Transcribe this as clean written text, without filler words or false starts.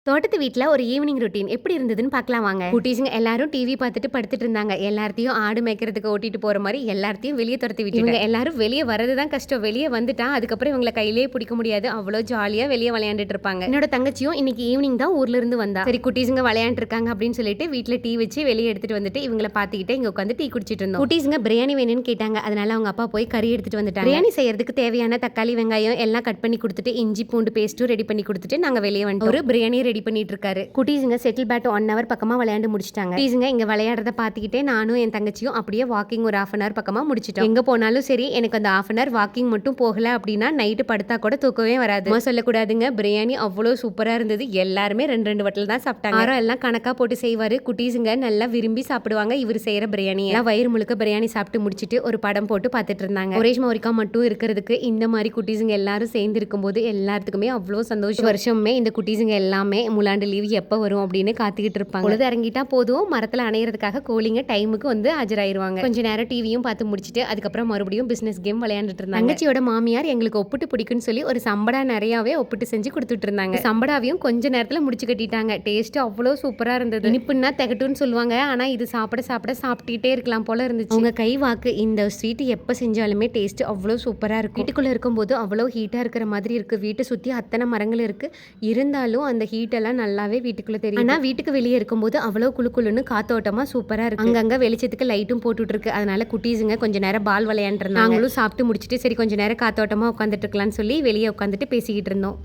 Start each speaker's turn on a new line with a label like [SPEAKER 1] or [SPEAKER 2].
[SPEAKER 1] தோட்டத்து வீட்ல ஒரு ஈவினிங் ரொட்டீன் எப்படி இருந்ததுன்னு பார்க்கலாம் வாங்க. குட்டீஸுங்க எல்லாரும் டிவி பார்த்துட்டு படுத்துட்டு இருந்தாங்க. எல்லாத்தையும் ஆடு மேய்க்கிறதுக்கு ஓட்டிட்டு போற மாதிரி எல்லாத்தையும் வெளியே துரத்தி விட்டு இவங்க எல்லாரும் வெளியே வரதுதான் கஷ்டம். வெளியே வந்துட்டா அதுக்கப்புறம் இவங்களை கையிலேயே பிடிக்க முடியாது. அவ்வளோ ஜாலியா வெளியே விளையாண்டுட்டு இருப்பாங்க. என்னோட தங்கச்சியும் இன்னைக்கு ஈவினிங் தான் ஊர்ல இருந்து வந்தா. சரி குட்டீஸுங்க விளையாண்டு இருக்காங்க அப்படின்னு சொல்லிட்டு வீட்டுல டீ வச்சு வெளியே எடுத்துட்டு வந்துட்டு இவங்களை பார்த்துக்கிட்டே இங்க உட்காந்து டீ குடிச்சிட்டு இருந்தோம். குட்டீஸுங்க பிரியாணி வேணும்னு கேட்டாங்க. அதனால அவங்க அப்பா போய் கறி எடுத்துட்டு வந்துட்டாங்க. பிரியாணி செய்யறதுக்கு தேவையான தக்காளி வெங்காயம் எல்லாம் கட் பண்ணி கொடுத்துட்டு இஞ்சி பூண்டு பேஸ்ட்டும் ரெடி பண்ணி கொடுத்துட்டு நாங்க வெளியே வந்துட்டோம். ஒரு பிரியாணி ரெடி பண்ணிட்டு இருக்காரு. குட்டீஸுங்க செட்டில் பேட் 1 hour பக்கமா விளையாண்டு முடிச்சிட்டாங்க. குட்டீஸுங்க இங்க விளையாடுறத பாத்துக்கிட்டே நானும் என் தங்கச்சியும் அப்படியே வாக்கிங் ஒரு 1/2 hour பக்கமா முடிச்சிட்டோம். எங்க போனாலும் சரி எனக்கு அந்த 1/2 hour வாக்கிங் மட்டும் போகல அப்படின்னா நைட்டு படுத்தா கூட தூக்கவே வராது. சொல்லக்கூடாதுங்க, பிரியாணி அவ்வளோ சூப்பரா இருந்தது. எல்லாருமே 2 வட்டல் தான் சாப்பிட்டாங்க. யாரும் எல்லாம் கணக்கா போட்டு செய்வாரு. குட்டீஸுங்க நல்லா விரும்பி சாப்பிடுவாங்க இவர் செய்யற பிரியாணி. எல்லாம் வயிறு முழுக்க பிரியாணி சாப்பிட்டு முடிச்சிட்டு ஒரு படம் போட்டு பார்த்துட்டு இருந்தாங்க. ஒரேஷ் மௌரிகா மட்டும் இருக்கிறதுக்கு இந்த மாதிரி குட்டீஸுங்க எல்லாரும் சேர்ந்து இருக்கும்போது எல்லாத்துக்குமே அவ்வளோ சந்தோஷம். வருஷமே இந்த குட்டீஸுங்க எல்லாமே முலாண்டு லீவ் எப்போ வரும் அப்படின்னு காத்துக்கிட்டு இருப்பாங்க. பொழுது இறங்கிட்டா போதும் மரத்தில் அணையிறதுக்காக கோழிங்க டைமுக்கு வந்து ஆஜராயிருவாங்க. கொஞ்ச நேரம் டிவியும் பார்த்து முடிச்சுட்டு அதுக்கப்புறம் மறுபடியும் பிசினஸ் கேம் விளையாண்டுட்டு இருந்தாங்க. தங்கச்சியோட மாமியார் எங்களுக்கு ஒப்பிட்டு பிடிக்குன்னு சொல்லி ஒரு சம்படா நிறையாவே ஒப்பிட்டு செஞ்சு கொடுத்துட்டு இருந்தாங்க. சம்படாவையும் கொஞ்ச நேரத்தில் முடிச்சு கட்டிட்டாங்க. டேஸ்ட் அவ்வளோ சூப்பரா இருந்தது. இனிப்புன்னா திகட்டுன்னு சொல்லுவாங்க, ஆனா இது சாப்பிட சாப்பிட சாப்பிட்டுட்டே இருக்கலாம் போல இருந்துச்சு. உங்க கை வாக்கு இந்த ஸ்வீட் எப்போ செஞ்சாலுமே டேஸ்ட் அவ்வளோ சூப்பரா இருக்கும். வீட்டுக்குள்ள இருக்கும்போது அவ்வளோ ஹீட்டா இருக்கிற மாதிரி இருக்கு. வீட்டை சுத்தி அத்தனை மரங்கள் இருக்கு. இருந்தாலும் அந்த ஹீட் எல்லாம் நல்லாவே வீட்டுக்குள்ள தெரியும். ஆனா வீட்டுக்கு வெளியே இருக்கும்போது அவ்வளோ குளுன்னு காத்தோட்டமா சூப்பரா இருக்கு. அங்கங்க வெளிச்சத்துக்கு லைட்டும் போட்டுட்டு இருக்கு. அதனால குட்டீஸுங்க கொஞ்ச நேரம் பால் விளையாண்டுருந்தாங்க. நாங்களும் சாப்பிட்டு முடிச்சுட்டு சரி கொஞ்ச நேரம் காத்தோட்டமா உட்காந்துட்டு இருக்கலாம்னு சொல்லி வெளியே உட்காந்துட்டு பேசிக்கிட்டு இருந்தோம்.